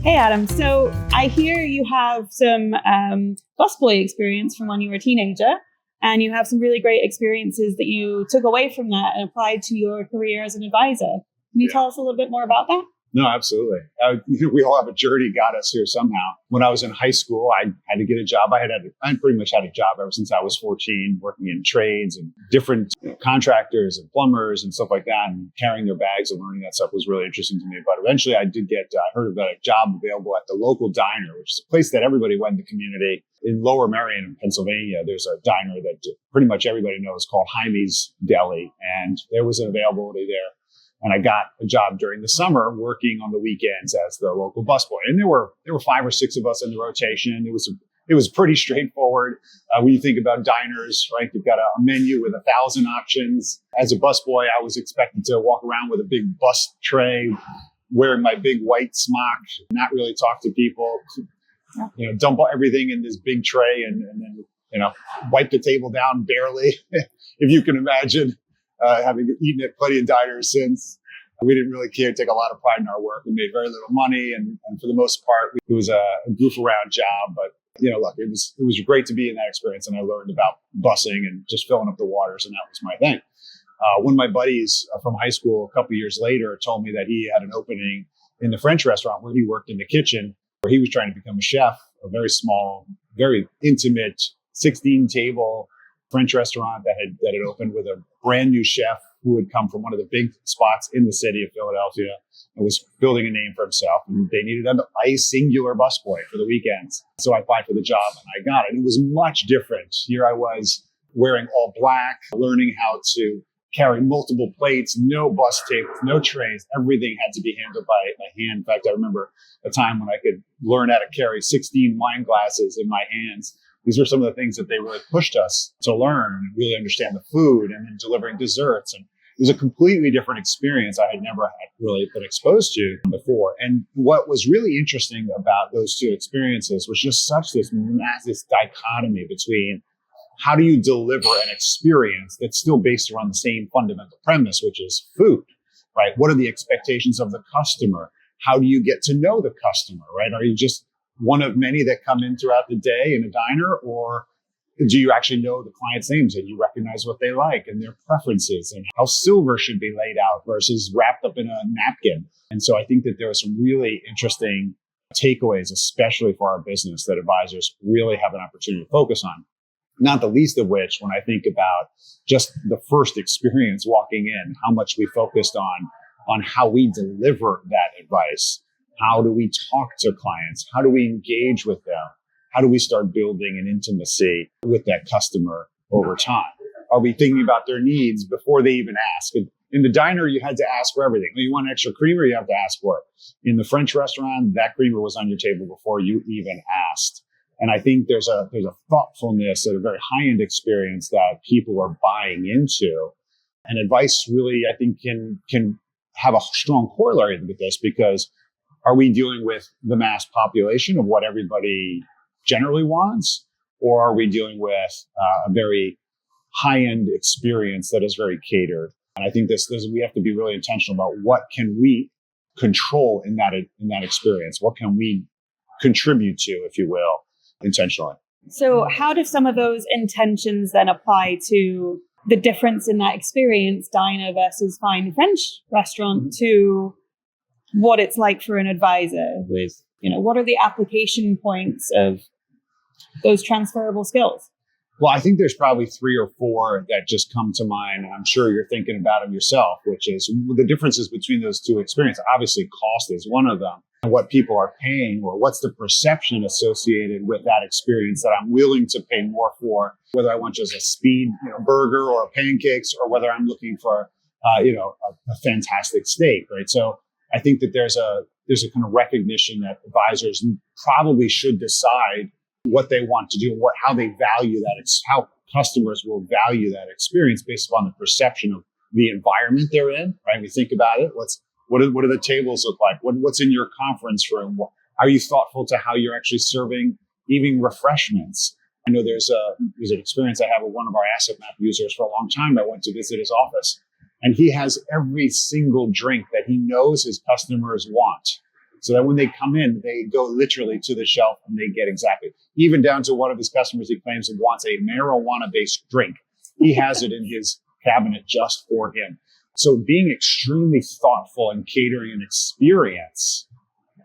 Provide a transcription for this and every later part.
Hey, Adam. So I hear you have some busboy experience from when you were a teenager, and you have some really great experiences that you took away from that and applied to your career as an advisor. Can you tell us a little bit more about that? No, absolutely. We all have a journey got us here somehow. When I was in high school, I had to get a job. I pretty much had a job ever since I was 14, working in trades and different contractors and plumbers and stuff like that, and carrying their bags and learning that stuff was really interesting to me. But eventually I heard about a job available at the local diner, which is a place that everybody went in the community. In Lower Merion, Pennsylvania, there's a diner that pretty much everybody knows called Jaime's Deli. And there was an availability there. And I got a job during the summer working on the weekends as the local busboy. And there were 5 or 6 of us in the rotation. It was pretty straightforward. When you think about diners, right? You've got a menu with 1,000 options. As a busboy, I was expected to walk around with a big bus tray, wearing my big white smock, not really talk to people, dump everything in this big tray and then, wipe the table down barely, if you can imagine. Having eaten at plenty of diners since, we didn't really care, take a lot of pride in our work. We made very little money, and for the most part, it was a goof around job. But look, it was great to be in that experience, and I learned about busing and just filling up the waters, and that was my thing. One of my buddies from high school, a couple of years later, told me that he had an opening in the French restaurant where he worked in the kitchen, where he was trying to become a chef, a very small, very intimate 16-table French restaurant that had opened with a brand new chef who had come from one of the big spots in the city of Philadelphia and was building a name for himself. And they needed a singular busboy for the weekends. So I applied for the job and I got it. It was much different. Here I was wearing all black, learning how to carry multiple plates, no bus tables, no trays. Everything had to be handled by hand. In fact, I remember a time when I could learn how to carry 16 wine glasses in my hands. These were some of the things that they really pushed us to learn, really understand the food, and then delivering desserts. And it was a completely different experience I had never really been exposed to before. And what was really interesting about those two experiences was just this massive dichotomy between how do you deliver an experience that's still based around the same fundamental premise, which is food, right? What are the expectations of the customer? How do you get to know the customer, right? Are you just one of many that come in throughout the day in a diner, or do you actually know the client's names and you recognize what they like and their preferences and how silver should be laid out versus wrapped up in a napkin? And so I think that there are some really interesting takeaways, especially for our business, that advisors really have an opportunity to focus on. Not the least of which, when I think about just the first experience walking in, how much we focused on how we deliver that advice. How do we talk to clients? How do we engage with them? How do we start building an intimacy with that customer over time? Are we thinking about their needs before they even ask? In the diner, you had to ask for everything. You want extra creamer, you have to ask for it. In the French restaurant, that creamer was on your table before you even asked. And I think there's a thoughtfulness and a very high-end experience that people are buying into. And advice really, I think, can have a strong corollary with this, because are we dealing with the mass population of what everybody generally wants? Or are we dealing with a very high-end experience that is very catered? And I think we have to be really intentional about what can we control in that experience? What can we contribute to, if you will, intentionally? So how do some of those intentions then apply to the difference in that experience, diner versus fine French restaurant, to what it's like for an advisor with, what are the application points of those transferable skills? Well, I think there's probably 3 or 4 that just come to mind. And I'm sure you're thinking about them yourself, which is the differences between those two experiences. Obviously, cost is one of them. And what people are paying, or what's the perception associated with that experience that I'm willing to pay more for, whether I want just a speed burger or pancakes, or whether I'm looking for a fantastic steak, right? So I think that there's a kind of recognition that advisors probably should decide what they want to do and how they value that, how customers will value that experience based upon the perception of the environment they're in, right? We think about it. What do the tables look like? What's in your conference room? Are you thoughtful to how you're actually serving even refreshments? I know there's an experience I have with one of our asset map users for a long time. I went to visit his office, and he has every single drink that he knows his customers want so that when they come in, they go literally to the shelf and they get exactly, even down to one of his customers, he claims he wants a marijuana-based drink. He has it in his cabinet just for him. So being extremely thoughtful and catering an experience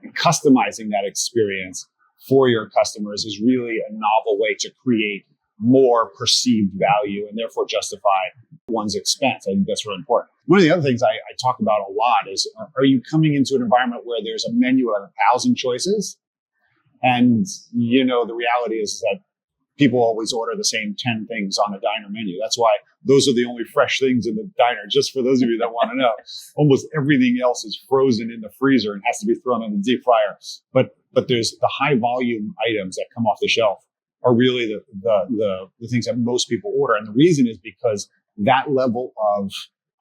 and customizing that experience for your customers is really a novel way to create more perceived value and therefore justify one's expense. I think that's really important. One of the other things I talk about a lot is, are you coming into an environment where there's a menu of 1,000 choices? And, the reality is that people always order the same 10 things on a diner menu. That's why those are the only fresh things in the diner. Just for those of you that want to know, almost everything else is frozen in the freezer and has to be thrown in the deep fryer. But there's the high volume items that come off the shelf are really the things that most people order. And the reason is because that level of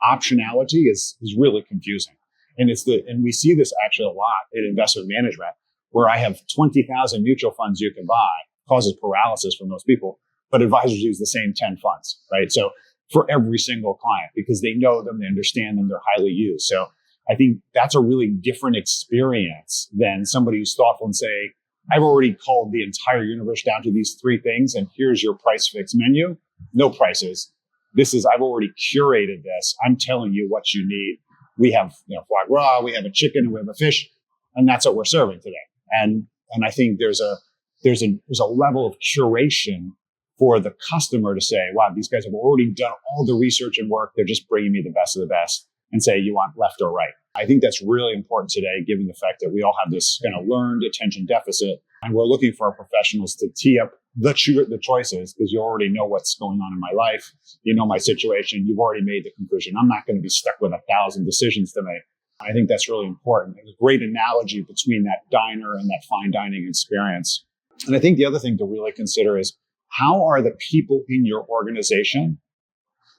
optionality is really confusing. And and we see this actually a lot in investment management, where I have 20,000 mutual funds you can buy, causes paralysis for most people, but advisors use the same 10 funds, right? So for every single client, because they know them, they understand them, they're highly used. So I think that's a really different experience than somebody who's thoughtful and say, I've already culled the entire universe down to these 3 things, and here's your price fix menu. No prices. I've already curated this. I'm telling you what you need. We have, foie gras, we have a chicken, we have a fish, and that's what we're serving today. And I think there's a level of curation for the customer to say, wow, these guys have already done all the research and work. They're just bringing me the best of the best, and say, you want left or right. I think that's really important today, given the fact that we all have this kind of learned attention deficit, and we're looking for our professionals to tee up the choices, because you already know what's going on in my life. You know my situation. You've already made the conclusion. I'm not going to be stuck with 1,000 decisions to make. I think that's really important. There's a great analogy between that diner and that fine dining experience. And I think the other thing to really consider is, how are the people in your organization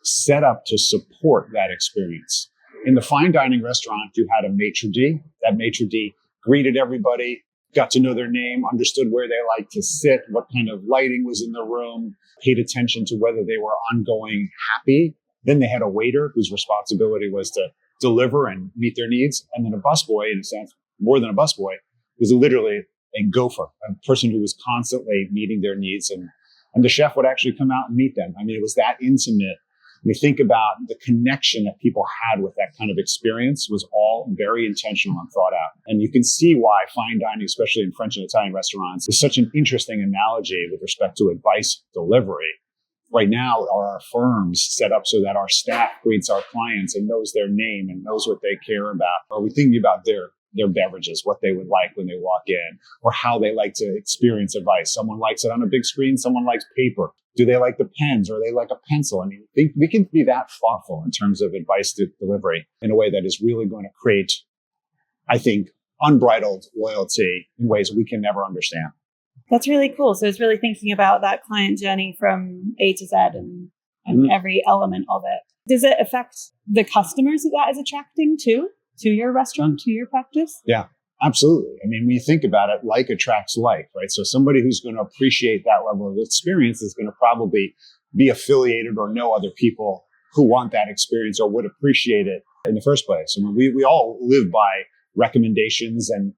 set up to support that experience? In the fine dining restaurant, you had a maitre d'. That maitre d' greeted everybody, got to know their name, understood where they like to sit, what kind of lighting was in the room, paid attention to whether they were ongoing happy. Then they had a waiter whose responsibility was to deliver and meet their needs. And then a busboy, in a sense, more than a busboy, was literally a gopher, a person who was constantly meeting their needs. And the chef would actually come out and meet them. I mean, it was that intimate. We think about the connection that people had with that kind of experience was all very intentional and thought out. And you can see why fine dining, especially in French and Italian restaurants, is such an interesting analogy with respect to advice delivery. Right now, are our firms set up so that our staff greets our clients and knows their name and knows what they care about? Are we thinking about their beverages, what they would like when they walk in, or how they like to experience advice? Someone likes it on a big screen. Someone likes paper. Do they like the pens, or they like a pencil? I mean, we can be that thoughtful in terms of advice delivery in a way that is really going to create, I think, unbridled loyalty in ways we can never understand. That's really cool. So it's really thinking about that client journey from A to Z and every element of it. Does it affect the customers that is attracting to your restaurant, to your practice? Yeah, absolutely. I mean, when you think about it, like attracts like, right? So somebody who's going to appreciate that level of experience is going to probably be affiliated or know other people who want that experience or would appreciate it in the first place. I mean, we all live by recommendations and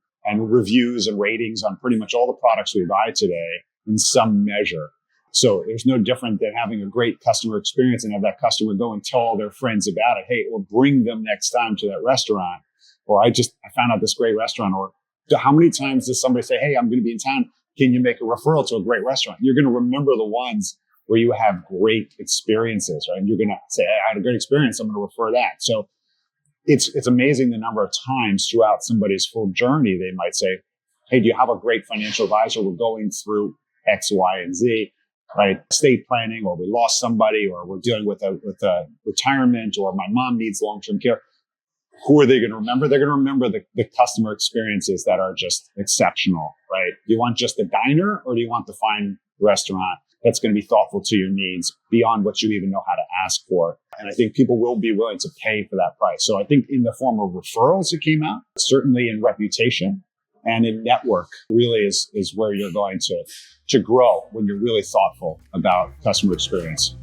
reviews and ratings on pretty much all the products we buy today in some measure. So there's no different than having a great customer experience and have that customer go and tell all their friends about it. Hey, or bring them next time to that restaurant. Or I found out this great restaurant. Or how many times does somebody say, hey, I'm going to be in town. Can you make a referral to a great restaurant? You're going to remember the ones where you have great experiences, right? And you're going to say, hey, I had a great experience. I'm going to refer that. So it's amazing the number of times throughout somebody's full journey, they might say, hey, do you have a great financial advisor? We're going through X, Y, and Z. Right, estate planning, or we lost somebody, or we're dealing with a retirement, or my mom needs long-term care. Who are they going to remember? They're going to remember the customer experiences that are just exceptional, right? Do you want just a diner, or do you want the fine restaurant that's going to be thoughtful to your needs beyond what you even know how to ask for? And I think people will be willing to pay for that price. So I think in the form of referrals that came out, certainly in reputation and in network, really is where you're going to grow when you're really thoughtful about customer experience.